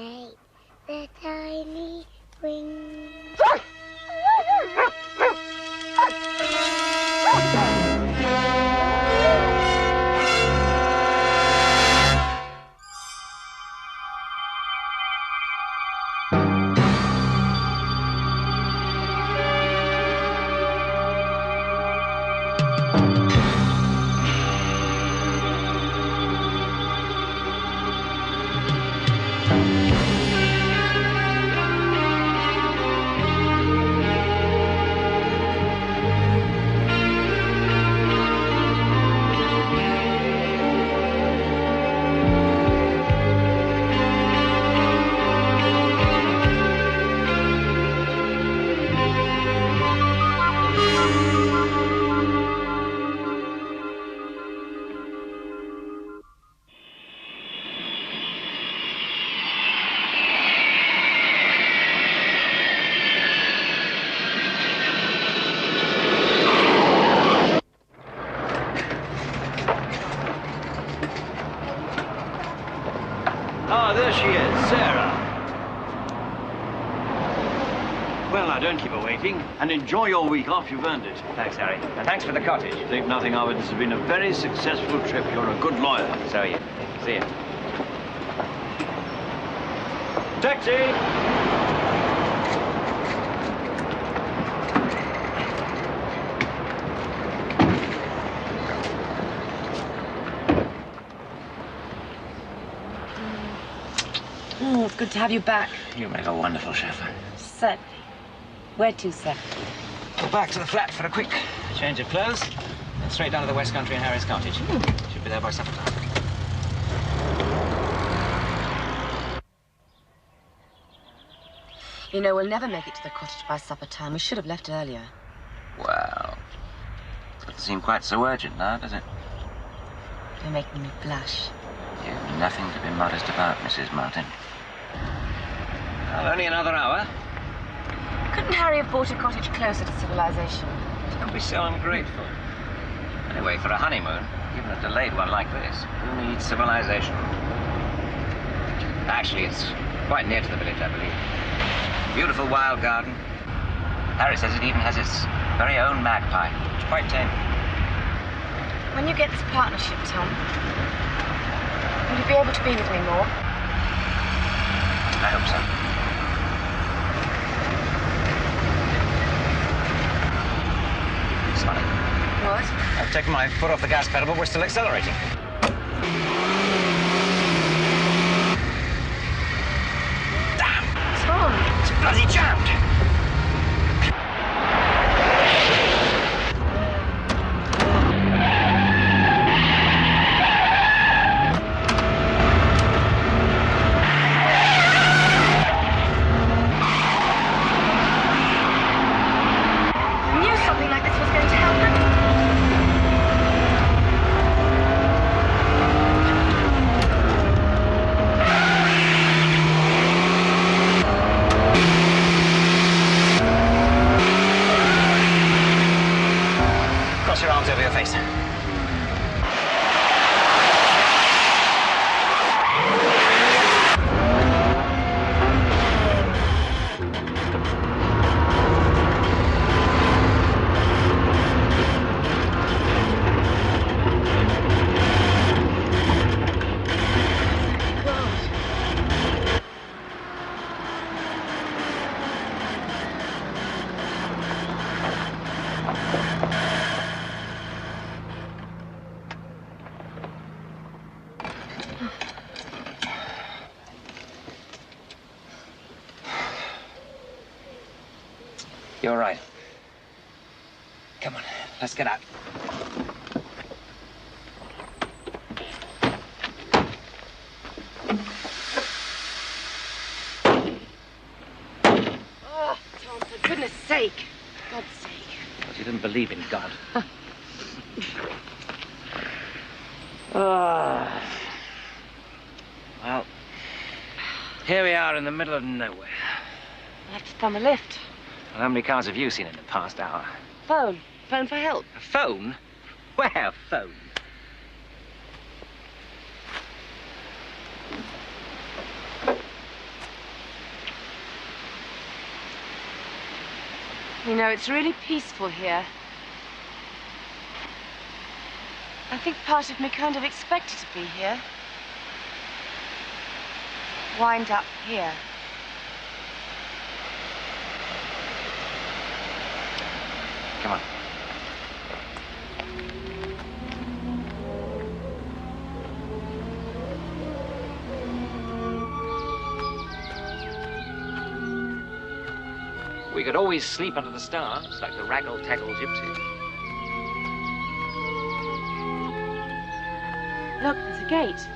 make the tiny wings. Ah, there she is, Sarah. Well, now, don't keep her waiting. And enjoy your week off. You've earned it. Thanks, Harry. And thanks for the cottage. Think nothing of it. This has been a very successful trip. You're a good lawyer. So are you. See you. Taxi! Oh, it's good to have you back. You make a wonderful chauffeur. Certainly. Where to, sir? Go back to the flat for a quick change of clothes. Then straight down to the West Country and Harry's cottage. Should be there by supper time. You know, we'll never make it to the cottage by supper time. We should have left earlier. Well, it doesn't seem quite so urgent now, does it? You're making me blush. You've nothing to be modest about, Mrs. Martin. Well, only another hour. Couldn't Harry have bought a cottage closer to civilization? Don't be so ungrateful. Anyway, for a honeymoon, even a delayed one like this, who needs civilization? Actually, it's quite near to the village, I believe. Beautiful wild garden. Harry says it even has its very own magpie. It's quite tame. When you get this partnership, Tom, will you be able to be with me more? I hope so. It's funny. What? I've taken my foot off the gas pedal, but we're still accelerating. Damn! Tom! It's bloody jammed! Cross your arms over your face. You're right. Come on, let's get out. Oh, Tom, for goodness sake. God's sake. But you didn't believe in God. Well, here we are in the middle of nowhere. I'll have to thumb a lift. Well, how many cars have you seen in the past hour? Phone. Phone for help. A phone? Where phone? You know, it's really peaceful here. I think part of me kind of expected to be here. Wind up here. Come on. We could always sleep under the stars, like the raggle-taggle gypsies. Look, there's a gate.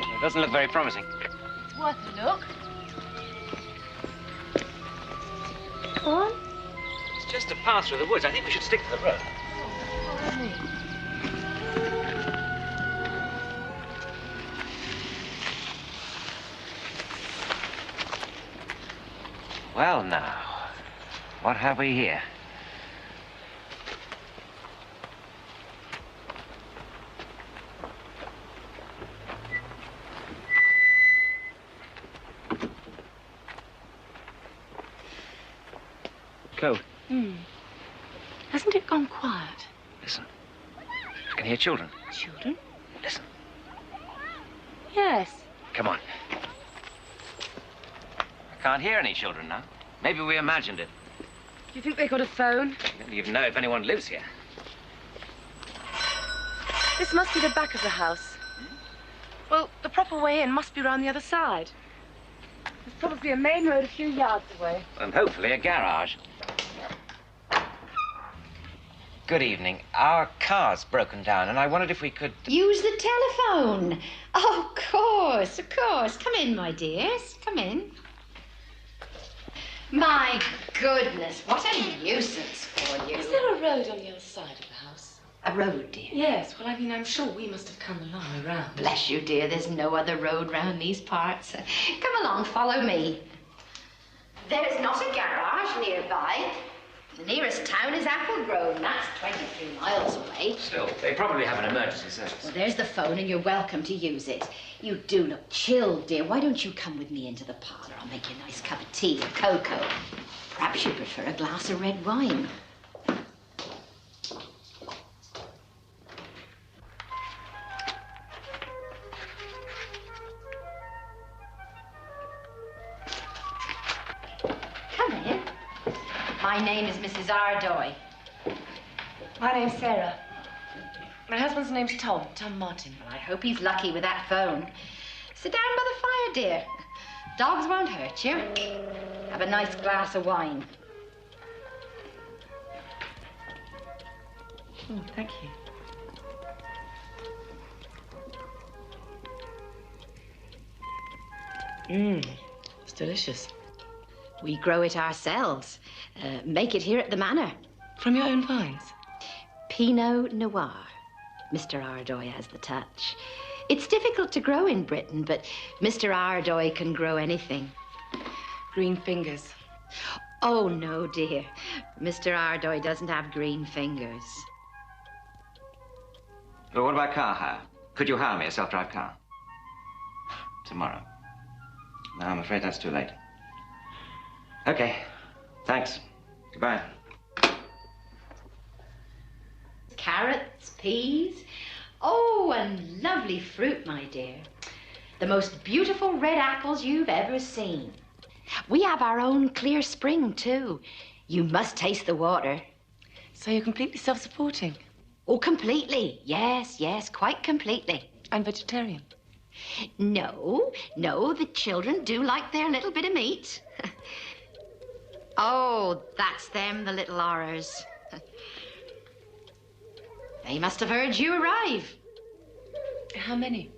It doesn't look very promising. It's worth a look. Go on. It's just a path through the woods. I think we should stick to the road. Follow me. Well, now, what have we here? Code. Hasn't it gone quiet? Listen. I can hear children. Children? Listen. Yes. Come on. I can't hear any children now. Maybe we imagined it. Do you think they got a phone? We don't even know if anyone lives here. This must be the back of the house. Well, the proper way in must be round the other side. There's probably a main road a few yards away. And hopefully a garage. Good evening. Our car's broken down, and I wondered if we could... Use the telephone. Oh, of course, of course. Come in, my dears. Come in. My goodness, what a nuisance for you. Is there a road on the other side of the house? A road, dear? Yes, well, I mean, I'm sure we must have come a long way round. Bless you, dear. There's no other road round these parts. Come along, follow me. There's not a garage nearby. The nearest town is Applegrove, and that's 23 miles away. Still, they probably have an emergency service. Well, there's the phone, and you're welcome to use it. You do look chilled, dear. Why don't you come with me into the parlor? I'll make you a nice cup of tea or cocoa. Perhaps you prefer a glass of red wine. Come in. My name is Mrs. Ardoy. My name's Sarah. My husband's name's Tom Martin. Well, I hope he's lucky with that phone. Sit down by the fire, dear. Dogs won't hurt you. Have a nice glass of wine. Oh, thank you. It's delicious. We grow it ourselves. Make it here at the manor. From your own vines? Pinot Noir. Mr. Ardoy has the touch. It's difficult to grow in Britain, but Mr. Ardoy can grow anything. Green fingers. Oh, no, dear. Mr. Ardoy doesn't have green fingers. Well, what about car hire? Could you hire me a self-drive car? Tomorrow. No, I'm afraid that's too late. Okay. Thanks. Goodbye. Carrots, peas. Oh, and lovely fruit, my dear. The most beautiful red apples you've ever seen. We have our own clear spring, too. You must taste the water. So you're completely self-supporting? Oh, completely. Yes, yes, quite completely. And vegetarian? No, the children do like their little bit of meat. Oh, that's them, the little horrors. They must have heard you arrive. How many?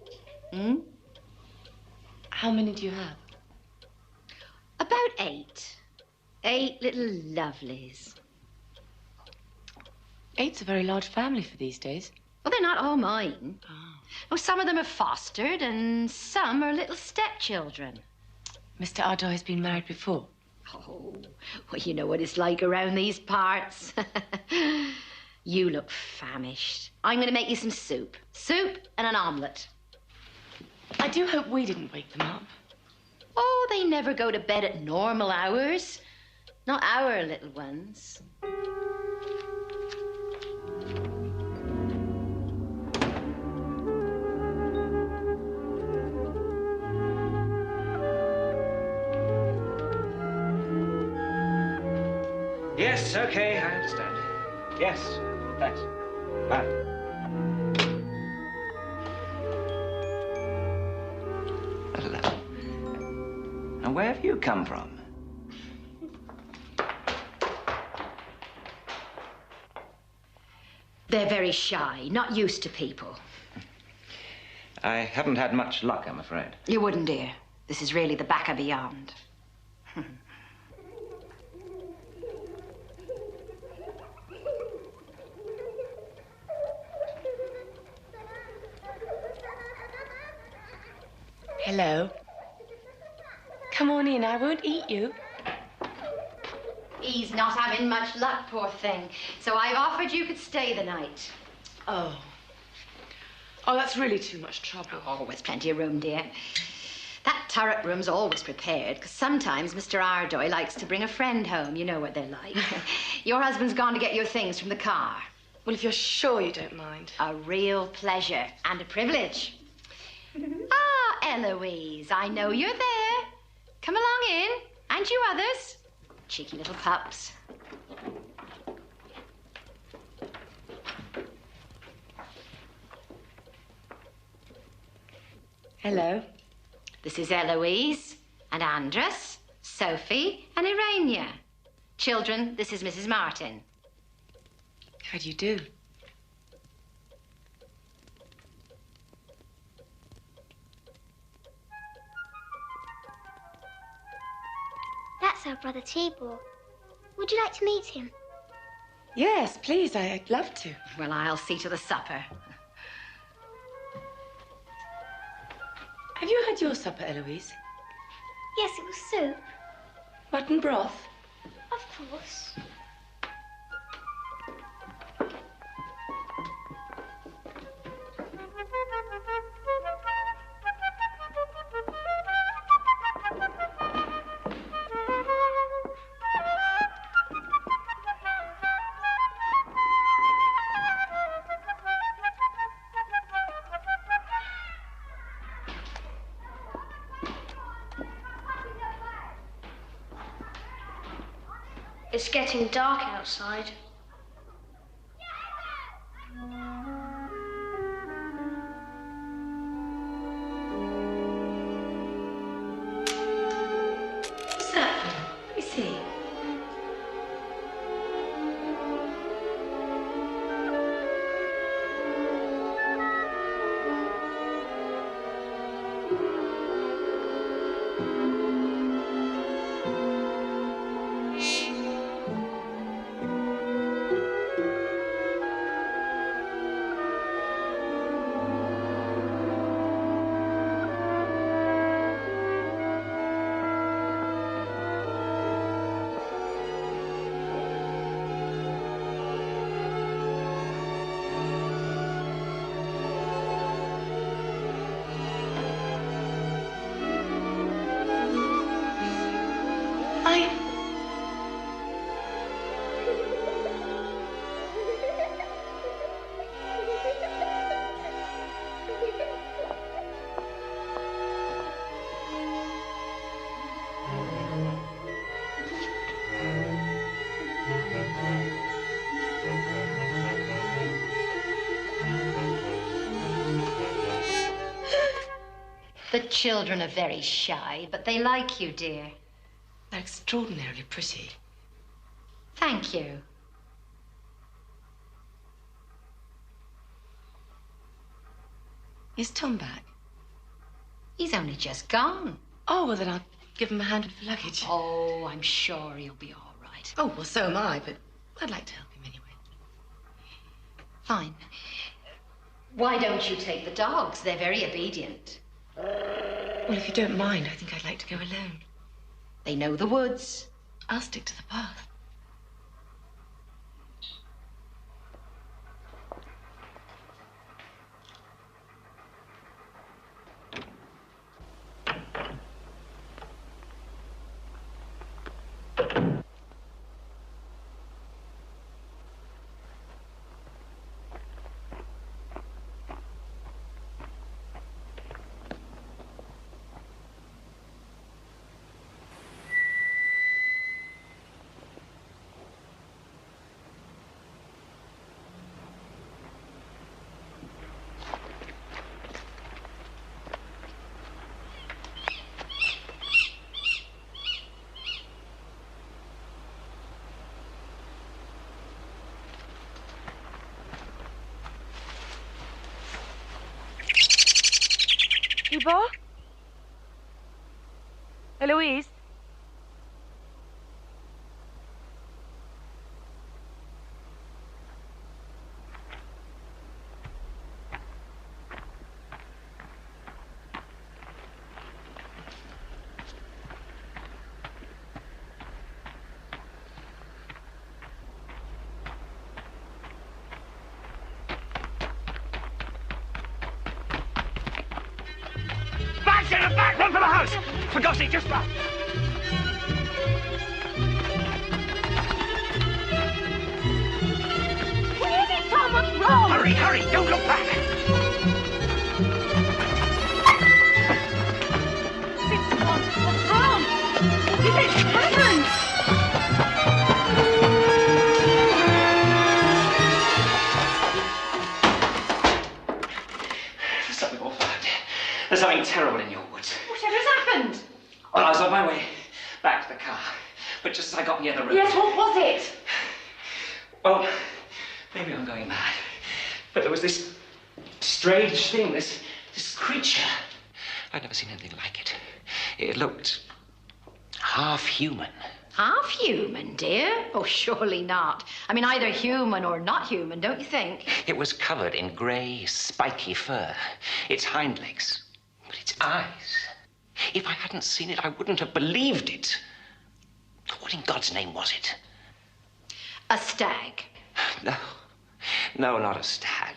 Hmm? How many do you have? About 8. 8 little lovelies. 8's a very large family for these days. Well, they're not all mine. Oh, some of them are fostered and some are little stepchildren. Mr. Ardoy has been married before? Oh, well, you know what it's like around these parts. You look famished. I'm going to make you some soup. Soup and an omelette. I do hope we didn't wake them up. Oh, they never go to bed at normal hours. Not our little ones. Yes, okay, I understand. Yes, thanks. Bye. Hello. And where have you come from? They're very shy, not used to people. I haven't had much luck, I'm afraid. You wouldn't, dear. This is really the back of beyond. Hello. Come on in, I won't eat you. He's not having much luck, poor thing. So I've offered you could stay the night. Oh. Oh, that's really too much trouble. Always plenty of room, dear. That turret room's always prepared, because sometimes Mr. Ardoy likes to bring a friend home. You know what they're like. Your husband's gone to get your things from the car. Well, if you're sure you don't mind. A real pleasure and a privilege. Ah, Eloise, I know you're there. Come along in, and you others. Cheeky little pups. Hello. This is Eloise, and Andres, Sophie, and Irania. Children, this is Mrs. Martin. How do you do? That's our brother Tibor. Would you like to meet him? Yes, please, I'd love to. Well, I'll see to the supper. Have you had your supper, Eloise? Yes, it was soup. Mutton broth? Of course. It's getting dark outside. What's that? Let me see. The children are very shy, but they like you, dear. They're extraordinarily pretty. Thank you. Is Tom back? He's only just gone. Oh, well, then I'll give him a hand with the luggage. Oh, I'm sure he'll be all right. Oh, well, so am I, but I'd like to help him anyway. Fine. Why don't you take the dogs? They're very obedient. Well, if you don't mind, I think I'd like to go alone. They know the woods. I'll stick to the path. Tibor? Eloise? Back! Run for the house! For God's sake, just run! What is it, Tom? What's wrong? Hurry! Don't look back! What's wrong? What is it? What happened? There's something awful out there. There's something terrible in your woods. Whatever has happened? Well, I was on my way back to the car, but just as I got near the road... Yes, what was it? Well, maybe I'm going mad, but there was this strange thing, this creature. I'd never seen anything like it. It looked half human. Half human, dear? Oh, surely not. I mean, either human or not human, don't you think? It was covered in grey, spiky fur. Its hind legs, but its eyes. If I hadn't seen it, I wouldn't have believed it. What in God's name was it? A stag. No, not a stag.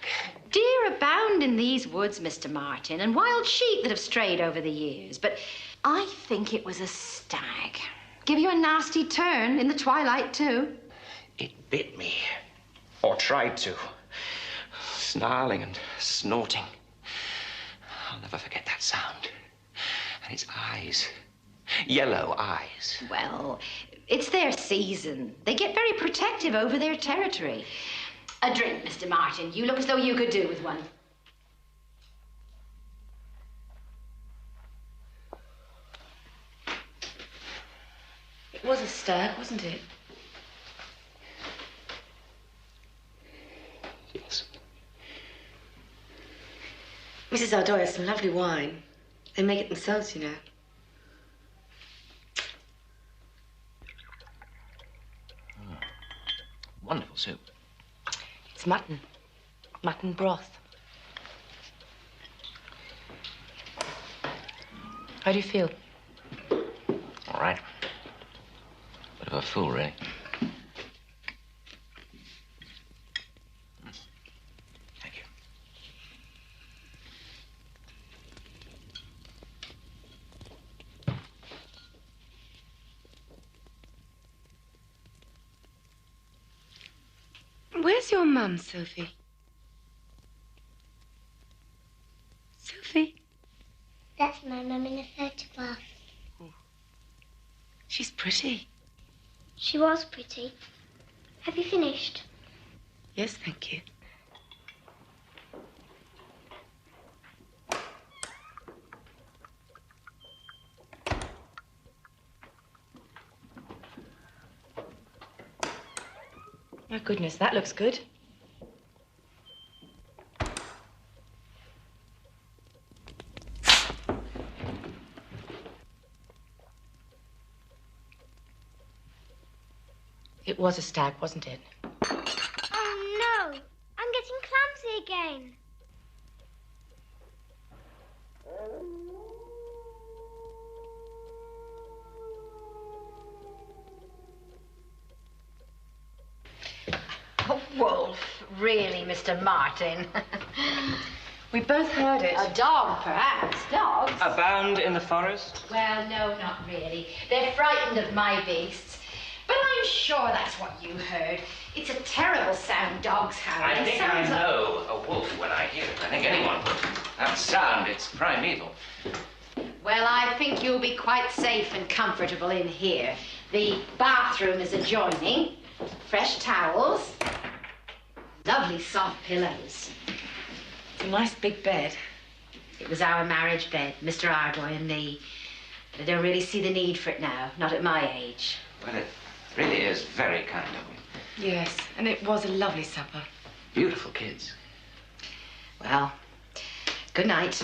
Deer abound in these woods, Mr. Martin, and wild sheep that have strayed over the years. But I think it was a stag. Give you a nasty turn in the twilight, too. It bit me. Or tried to. Snarling and snorting. I'll never forget that sound. And its eyes. Yellow eyes. Well, it's their season. They get very protective over their territory. A drink, Mr. Martin. You look as though you could do with one. It was a stag, wasn't it? Yes. Mrs. Ardoy has some lovely wine. They make it themselves, you know. Wonderful soup. It's mutton. Mutton broth. How do you feel? All right. Bit of a fool, really. Thank you. Where's your mum, Sophie? Sophie? That's my mum in a photograph. She's pretty. She was pretty. Have you finished? Yes, thank you. My goodness, that looks good. It was a stag, wasn't it? Oh, no. I'm getting clumsy again. A wolf? Really, Mr. Martin? We both heard it. A dog, perhaps. Dogs? Abound in the forest? Well, no, not really. They're frightened of my beasts. But I'm sure that's what you heard. It's a terrible sound, dogs howling. I think I Sounds like... know a wolf when I hear it. I think anyone would. That sound, it's primeval. Well, I think you'll be quite safe and comfortable in here. The bathroom is adjoining. Fresh towels. Lovely soft pillows. It's a nice big bed. It was our marriage bed, Mr. Ardoy and me. But I don't really see the need for it now, not at my age. Well, it really is very kind of you. Yes, and it was a lovely supper. Beautiful kids. Well, good night.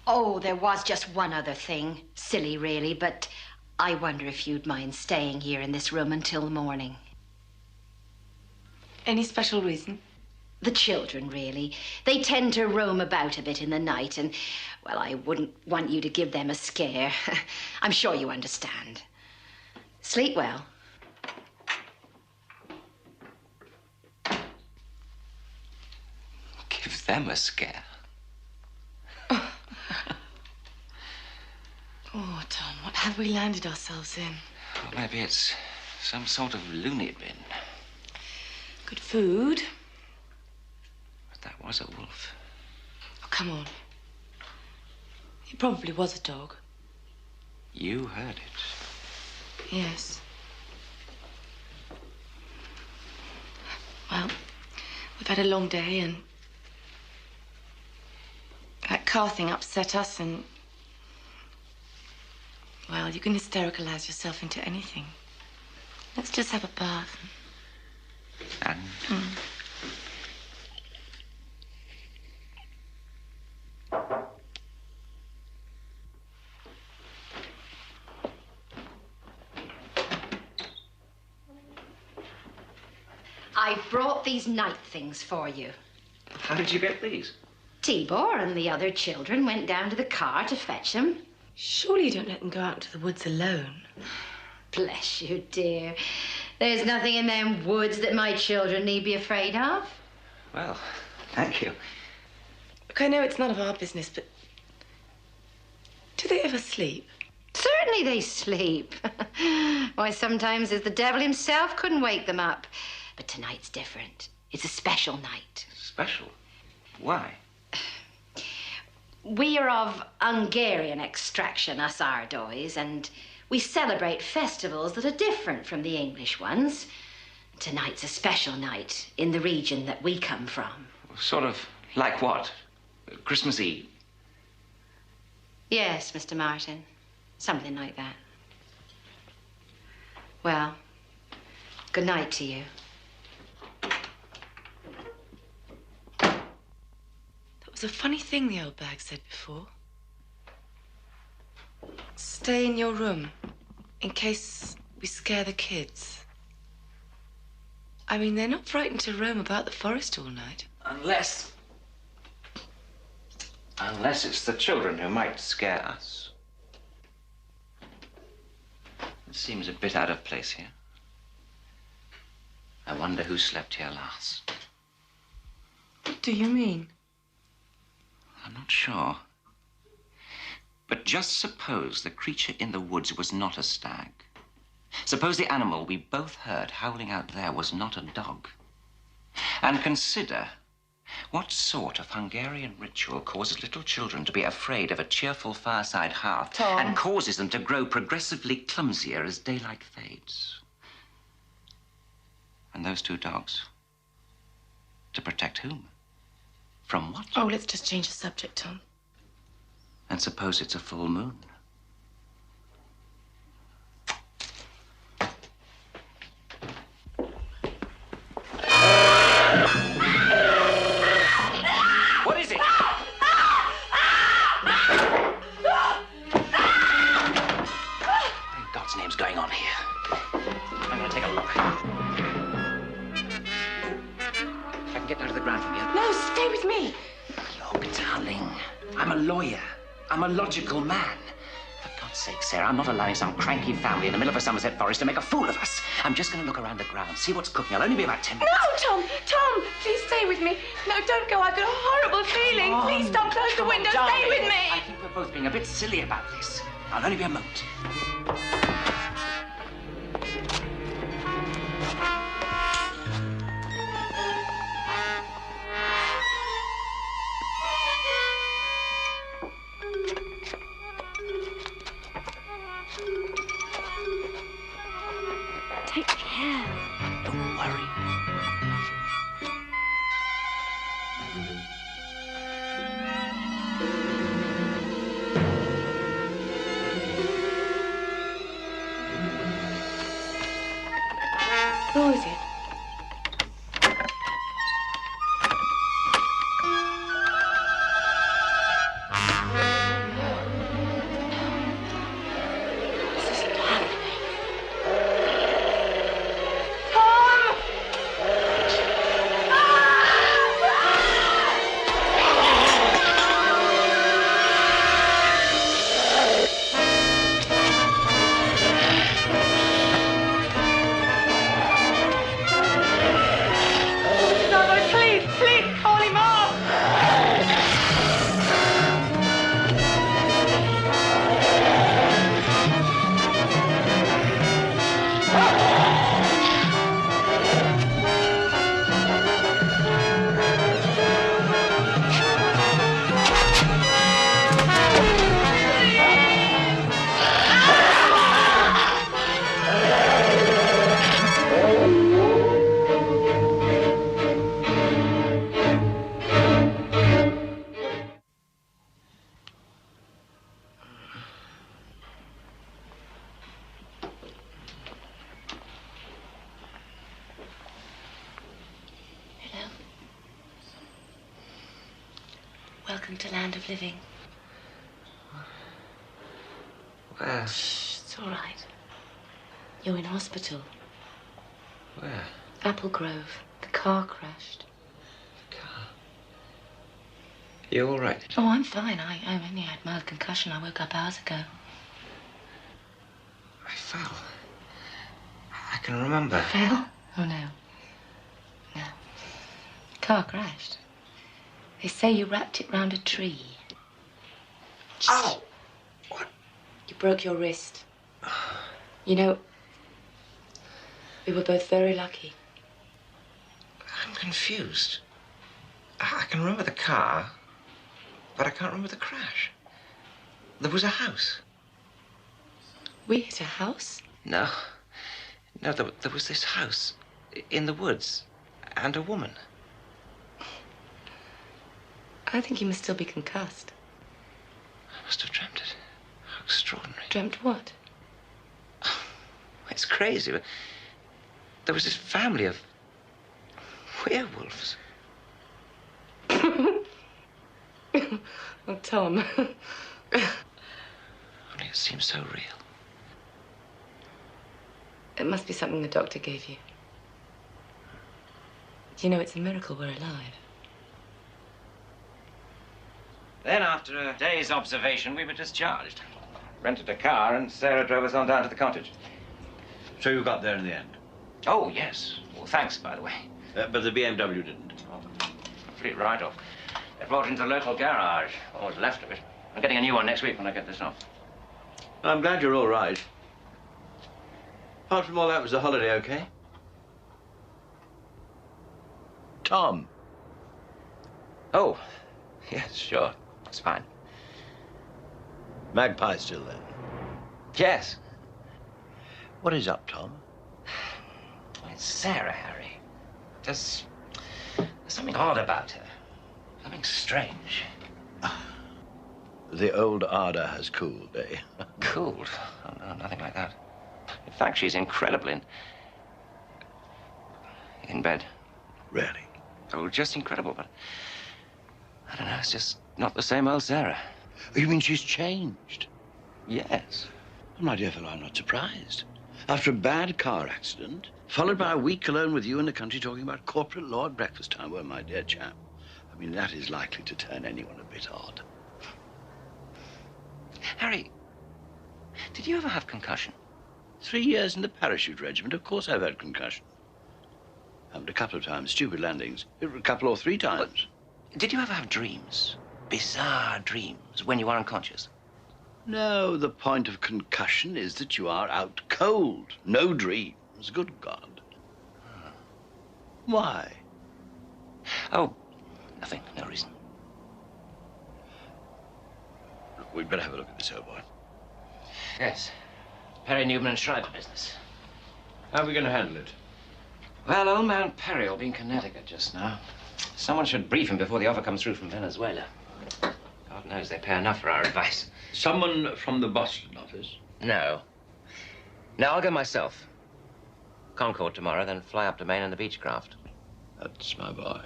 Oh, there was just one other thing. Silly, really, but I wonder if you'd mind staying here in this room until the morning. Any special reason? The children, really. They tend to roam about a bit in the night, and, well, I wouldn't want you to give them a scare. I'm sure you understand. Sleep well. Give them a scare. Oh, Tom, what have we landed ourselves in? Well, maybe it's some sort of loony bin. Good food. But that was a wolf. Oh, come on. It probably was a dog. You heard it. Yes. Well, we've had a long day, and that car thing upset us, and, well, you can hystericalize yourself into anything. Let's just have a bath. And? I brought these night things for you. How did you get these? Tibor and the other children went down to the car to fetch them. Surely you don't let them go out into the woods alone. Bless you, dear. There's nothing in them woods that my children need be afraid of. Well, thank you. Look, I know it's none of our business, but do they ever sleep? Certainly they sleep. Why, sometimes the devil himself couldn't wake them up. But tonight's different. It's a special night. Special? Why? We are of Hungarian extraction, us Ardois, and we celebrate festivals that are different from the English ones. Tonight's a special night in the region that we come from. Sort of like what? Christmas Eve? Yes, Mr. Martin. Something like that. Well, good night to you. It was a funny thing the old bag said before. Stay in your room in case we scare the kids. I mean, they're not frightened to roam about the forest all night. Unless it's the children who might scare us. It seems a bit out of place here. I wonder who slept here last. What do you mean? I'm not sure. But just suppose the creature in the woods was not a stag. Suppose the animal we both heard howling out there was not a dog. And consider what sort of Hungarian ritual causes little children to be afraid of a cheerful fireside hearth, Tom. and causes them to grow progressively clumsier as daylight fades. And those two dogs, to protect whom? From what? Oh, let's just change the subject, Tom. And suppose it's a full moon. What is it? What in God's name's going on here? I'm going to take a look. If I can get down to the ground from here. No, stay with me. Look, darling, I'm a lawyer. I'm a logical man. For God's sake, Sarah, I'm not allowing some cranky family in the middle of a Somerset forest to make a fool of us. I'm just going to look around the ground, see what's cooking. I'll only be about 10 minutes. No, Tom, please stay with me. No, don't go. I've got a horrible feeling. Please stop, close the window. Stay with me. I think we're both being a bit silly about this. I'll only be a moment. Take care. Don't worry. Welcome to Land of Living. Where? Shh, it's all right. You're in hospital. Where? Apple Grove. The car crashed. Car. You all right? Oh, I'm fine. I only had mild concussion. I woke up hours ago. I fell. I can remember. Fell? Oh, no. No. The car crashed. They say you wrapped it round a tree. Ow! What? You broke your wrist. You know, we were both very lucky. I'm confused. I can remember the car, but I can't remember the crash. There was a house. We hit a house? No. No, there was this house in the woods and a woman. I think you must still be concussed. I must have dreamt it. How extraordinary. Dreamt what? It's crazy, but there was this family of werewolves. Oh, Tom. Only it seems so real. It must be something the doctor gave you. Do you know it's a miracle we're alive? Then, after a day's observation, we were discharged. Rented a car, and Sarah drove us on down to the cottage. So you got there in the end? Oh, yes. Well, thanks, by the way. But the BMW didn't. Fleet write-off. They brought it into the local garage. All that's left of it. I'm getting a new one next week when I get this off. I'm glad you're all right. Apart from all that, was the holiday okay? Tom. Oh, yes, sure. It's fine. Magpie still there? Yes. What is up, Tom? It's Sarah, Harry. There's something odd about her. Something strange. The old ardor has cooled, eh? Cooled? Oh, no, nothing like that. In fact, she's incredible in bed. Really? Oh, just incredible, but I don't know, it's just not the same old Sarah. You mean she's changed? Yes. My dear fellow, I'm not surprised. After a bad car accident, followed by a week alone with you in the country talking about corporate law at breakfast time, well, my dear chap, I mean, that is likely to turn anyone a bit odd. Harry, did you ever have concussion? 3 years in the parachute regiment, of course I've had concussion. Happened a couple of times, stupid landings, a couple or 3 times. But did you ever have dreams? Bizarre dreams when you were unconscious? No, the point of concussion is that you are out cold. No dreams, good God. Why? Oh, nothing, no reason. Look, we'd better have a look at this old boy. Yes. Perry Newman and Schreiber business. How are we going to handle it? Well, old man Perry will be in Connecticut just now. Someone should brief him before the offer comes through from Venezuela. God knows they pay enough for our advice. Someone from the Boston office? No. No, I'll go myself. Concord tomorrow, then fly up to Maine in the Beechcraft. That's my boy.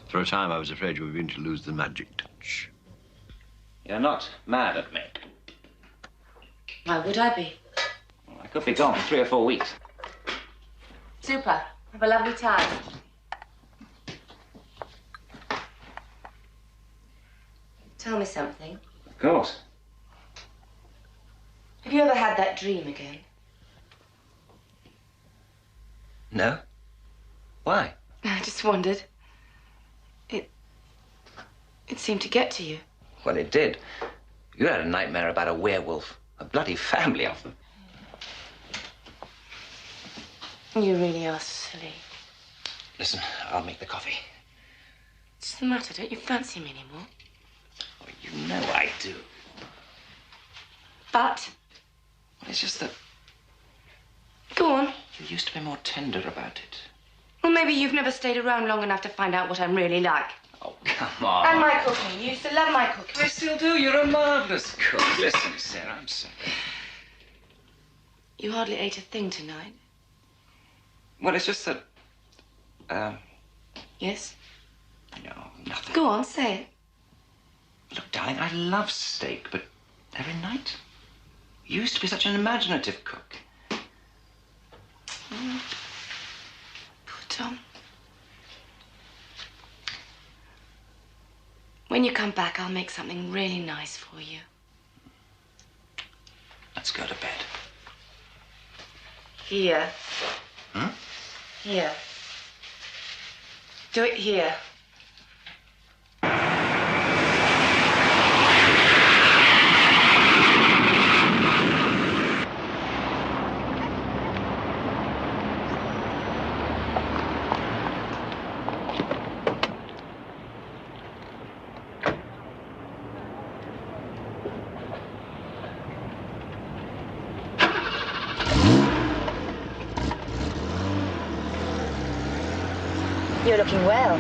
For a time, I was afraid you were going to lose the magic touch. You're not mad at me. Why would I be? Well, I could be gone for 3 or 4 weeks. Super. Have a lovely time. Tell me something. Of course. Have you ever had that dream again? No? Why? I just wondered. It seemed to get to you. Well, it did. You had a nightmare about a werewolf. A bloody family of them. You really are silly. Listen, I'll make the coffee. What's the matter? Don't you fancy me anymore? Oh, you know I do. But? Well, it's just that Go on. you used to be more tender about it. Well, maybe you've never stayed around long enough to find out what I'm really like. Oh, come on. And my cooking. You used to love my cooking. I still do. You're a marvelous cook. Listen, Sarah, I'm sorry. You hardly ate a thing tonight. Well, it's just that... Yes? No, nothing. Go on, say it. Look, darling, I love steak, but every night? You used to be such an imaginative cook. Poor Tom. When you come back, I'll make something really nice for you. Let's go to bed. Here. Huh? Here. Do it here. You're looking well.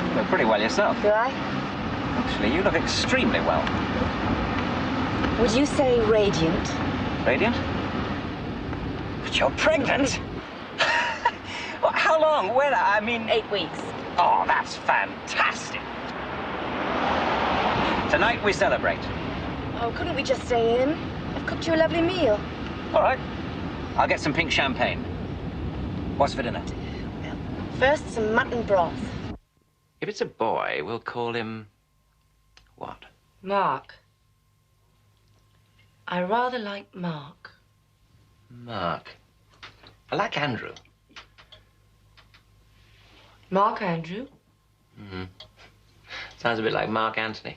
You look pretty well yourself. Do I? Actually, you look extremely well. Would you say radiant? Radiant? But you're pregnant? Well, how long? When? I mean... 8 weeks. Oh, that's fantastic. Tonight we celebrate. Oh, couldn't we just stay in? I've cooked you a lovely meal. All right. I'll get some pink champagne. What's for dinner? First, some mutton broth. If it's a boy, we'll call him... what? Mark. I rather like Mark. Mark. I like Andrew. Mark Andrew? Mm-hmm. Sounds a bit like Mark Anthony.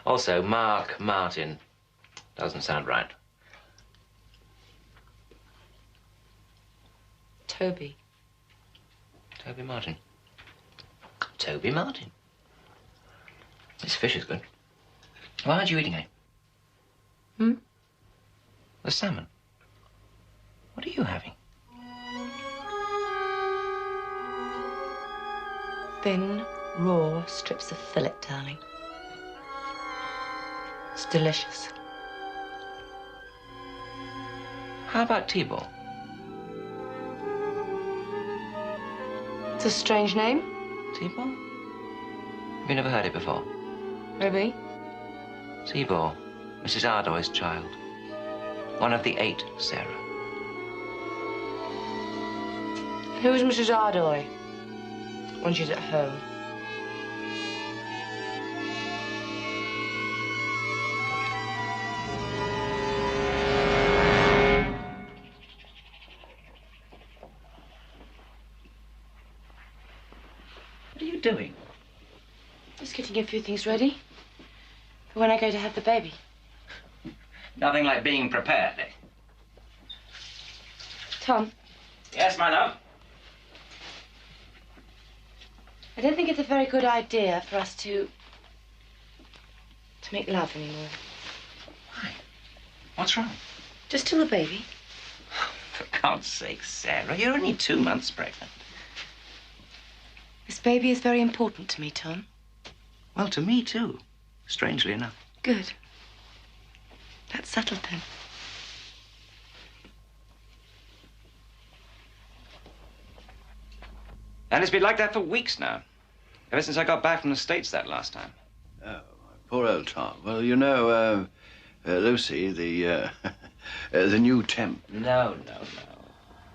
Also, Mark Martin. Doesn't sound right. Toby. Toby Martin. Toby Martin. This fish is good. Why aren't you eating any? The salmon. What are you having? Thin, raw strips of fillet, darling. It's delicious. How about T-ball? It's a strange name. T-ball? Have you never heard it before? Maybe. T-ball, Mrs. Ardoy's child. One of the 8 Sarah. Who's Mrs. Ardoy? When she's at home. What are you doing? Just getting a few things ready for when I go to have the baby. Nothing like being prepared, eh? Tom, Yes, my love? I don't think it's a very good idea for us to make love anymore. Why? What's wrong? Just till the baby. For God's sake, Sarah, you're only 2 months pregnant. This baby is very important to me, Tom. Well, to me, too. Strangely enough. Good. That's settled then. And it's been like that for weeks now. Ever since I got back from the States that last time. Oh, poor old Tom. Well, you know, Lucy, the new temp. No.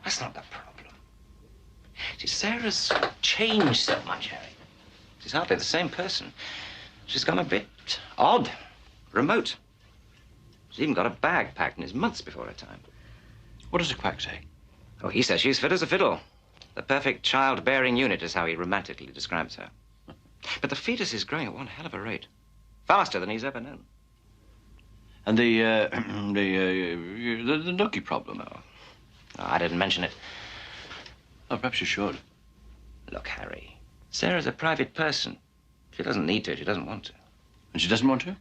That's not the problem. See, Sarah's changed so much, Harry. She's hardly the same person. She's gone a bit odd, remote. She's even got a bag packed and is months before her time. What does the quack say? Oh, he says she's fit as a fiddle. The perfect childbearing unit is how he romantically describes her. But the fetus is growing at one hell of a rate. Faster than he's ever known. And the nookie problem? Oh, I didn't mention it. Oh, perhaps you should. Look, Harry, Sarah's a private person. She doesn't need to. She doesn't want to. And she doesn't want to?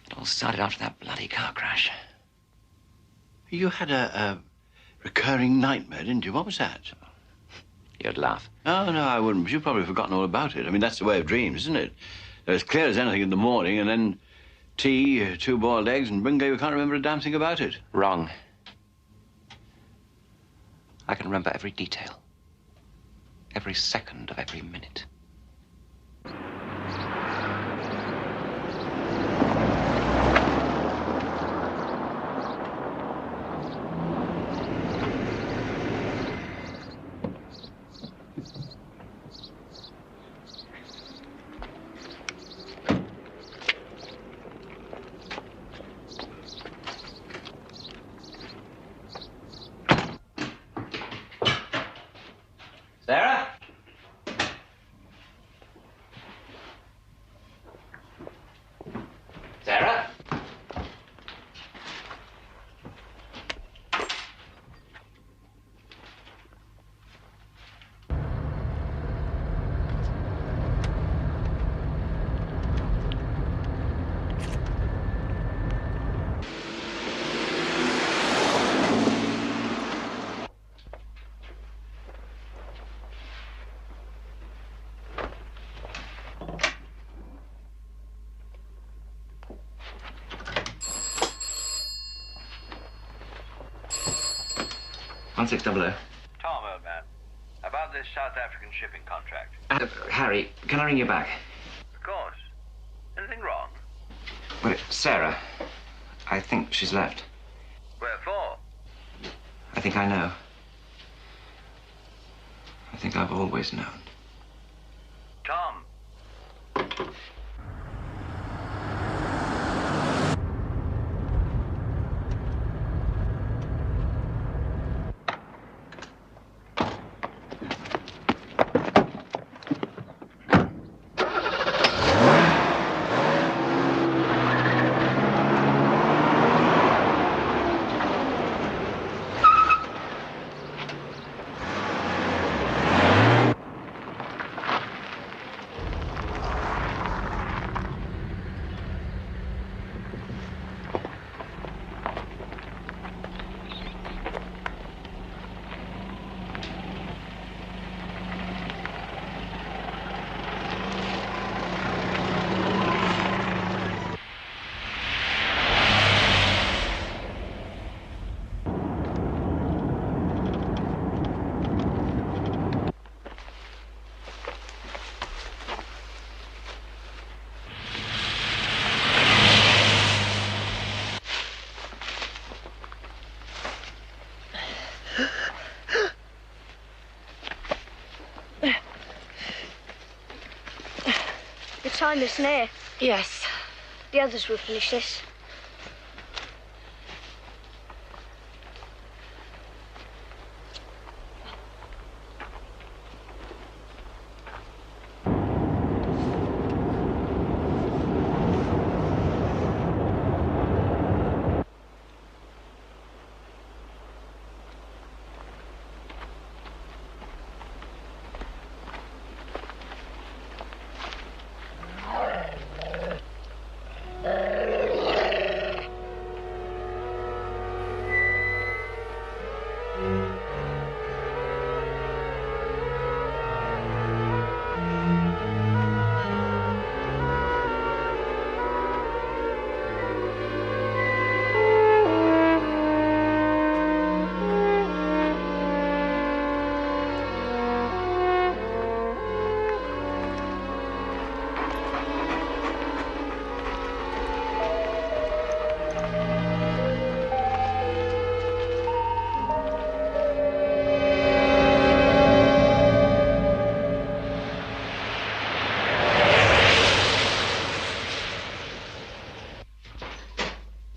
It all started after that bloody car crash. You had a recurring nightmare, didn't you? What was that? You'd laugh. Oh, no, I wouldn't. But you've probably forgotten all about it. I mean, that's the way of dreams, isn't it? They're as clear as anything in the morning, and then tea, 2 boiled eggs, and bingo, you can't remember a damn thing about it. Wrong. I can remember every detail. Every second of every minute. 1600. Tom, old man, about this South African shipping contract. Harry, can I ring you back? Of course. Anything wrong? Well, Sarah. I think she's left. Where for? I think I know. I think I've always known. Tom. The time is near. Yes. The others will finish this.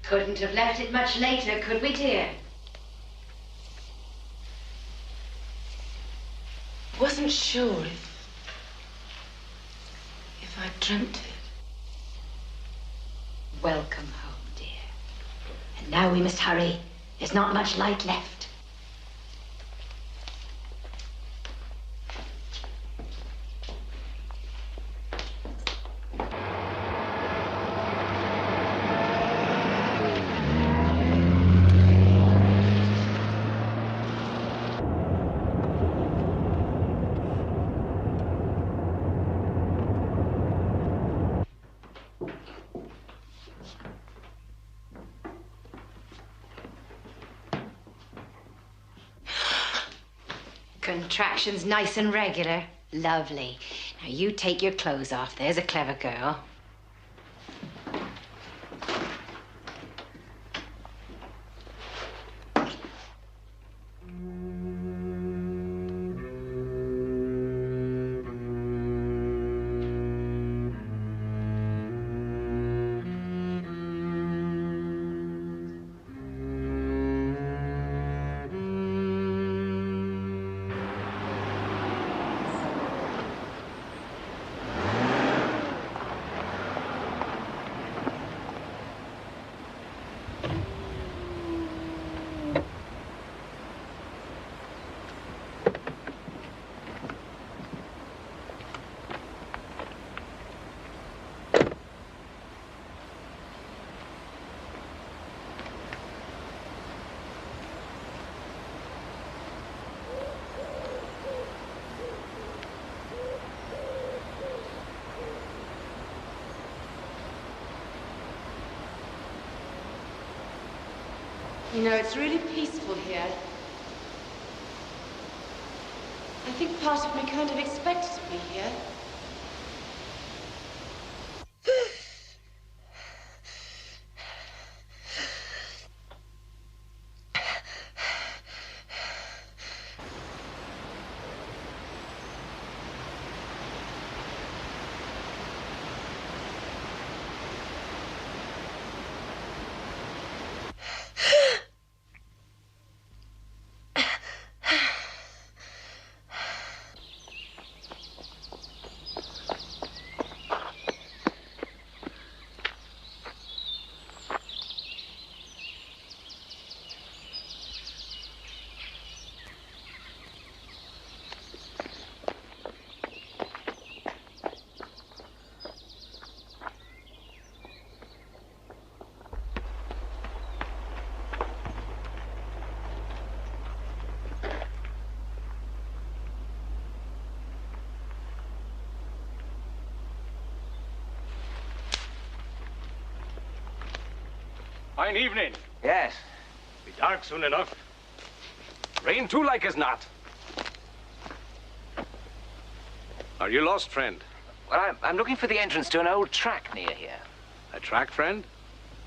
Couldn't have left it much later, could we, dear? Wasn't sure if I dreamt it. Welcome home, dear. And now we must hurry. There's not much light left. Contractions nice and regular. Lovely. Now you take your clothes off. There's a clever girl. You know, it's really peaceful here. I think part of me kind of expected to be here. Fine evening. Yes. Be dark soon enough. Rain too, like as not. Are you lost, friend? Well, I'm looking for the entrance to an old track near here. A track, friend?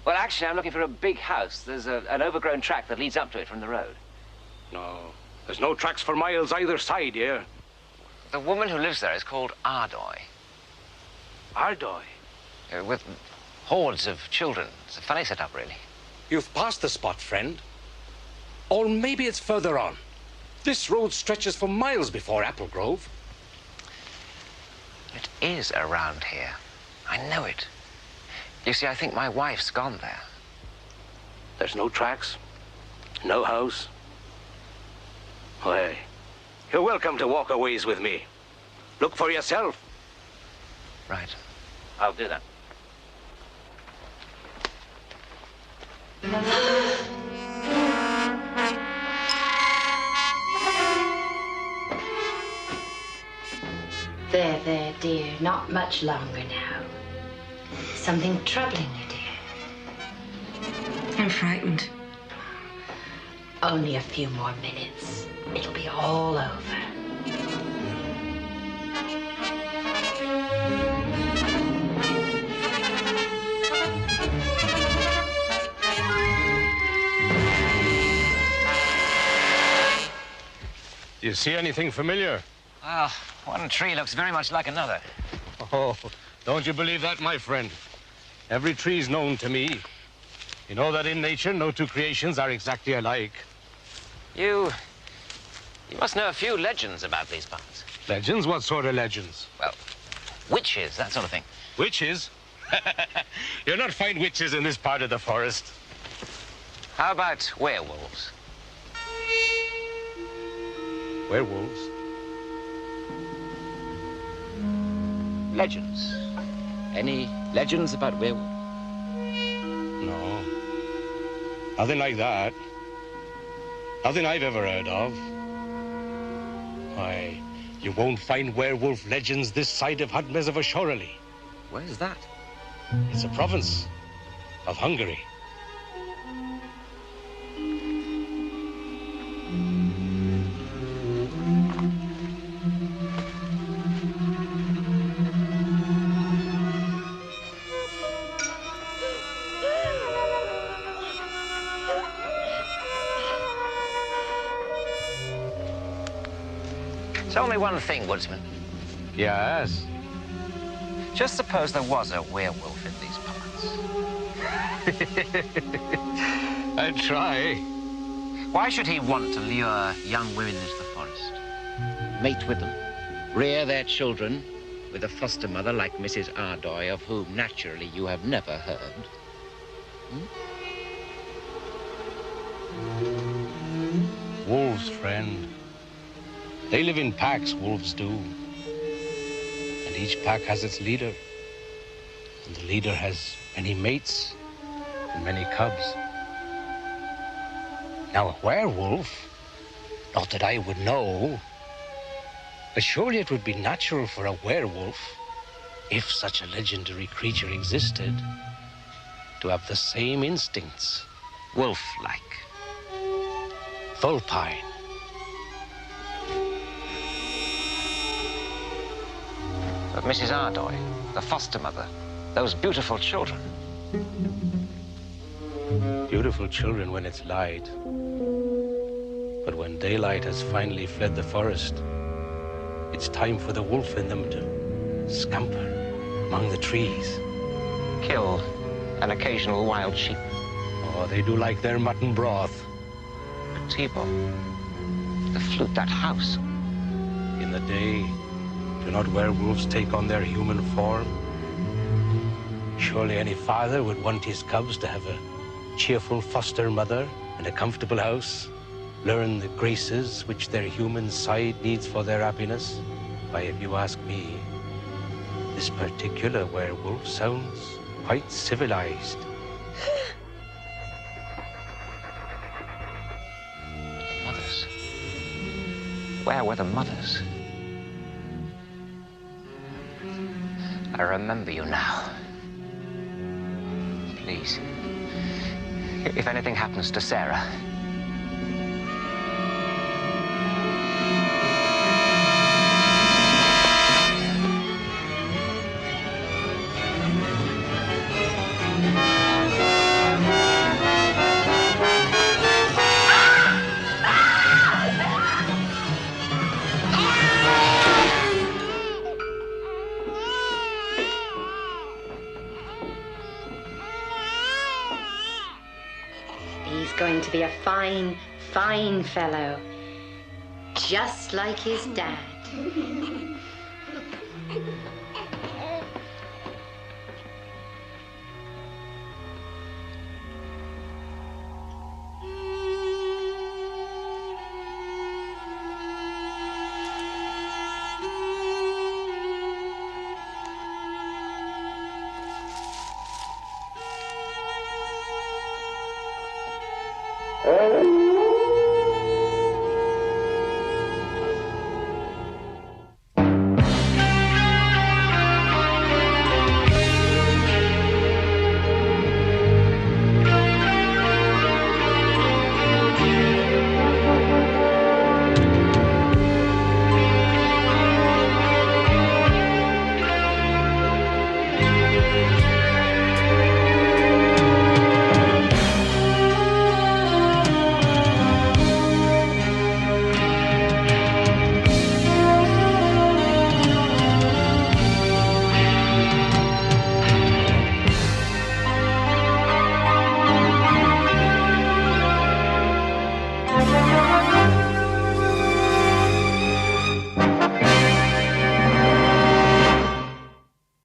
Well, actually, I'm looking for a big house. There's an overgrown track that leads up to it from the road. No. There's no tracks for miles either side here. The woman who lives there is called Ardoy. Ardoy? With hordes of children. It's a funny setup, really. You've passed the spot, friend. Or maybe it's further on. This road stretches for miles before Apple Grove. It is around here. I know it. You see, I think my wife's gone there. There's no tracks, no house. Why, you're welcome to walk a ways with me. Look for yourself. Right. I'll do that. There, dear. Not much longer now. Something troubling you, dear? I'm frightened. Only a few more minutes. It'll be all over. Do you see anything familiar? Well, one tree looks very much like another. Oh, don't you believe that, my friend? Every tree's known to me. You know that in nature, no two creations are exactly alike. You must know a few legends about these parts. Legends? What sort of legends? Well, witches, that sort of thing. Witches? You'll not find witches in this part of the forest. How about werewolves? Werewolves? Legends. Any legends about werewolves? No. Nothing like that. Nothing I've ever heard of. Why, you won't find werewolf legends this side of Hadmezovashorali. Where's that? It's a province of Hungary. Tell me one thing, woodsman. Yes? Just suppose there was a werewolf in these parts. I'd try. Why should he want to lure young women into the forest? Mate with them, rear their children with a foster mother like Mrs. Ardoy, of whom, naturally, you have never heard. Wolves, friend. They live in packs, wolves do. And each pack has its leader. And the leader has many mates and many cubs. Now, a werewolf, not that I would know, but surely it would be natural for a werewolf, if such a legendary creature existed, to have the same instincts. Wolf-like. Vulpine. Of Mrs. Ardoy, the foster mother. Those beautiful children. Beautiful children when it's light. But when daylight has finally fled the forest, it's time for the wolf in them to scamper among the trees. Kill an occasional wild sheep. Oh, they do like their mutton broth. But Thibault, the flute, that house. In the day, do not werewolves take on their human form? Surely any father would want his cubs to have a cheerful foster mother and a comfortable house, learn the graces which their human side needs for their happiness. Why, if you ask me, this particular werewolf sounds quite civilized. The mothers. Where were the mothers? I remember you now. Please, if anything happens to Sarah, going to be a fine, fine fellow. Just like his dad. Oh!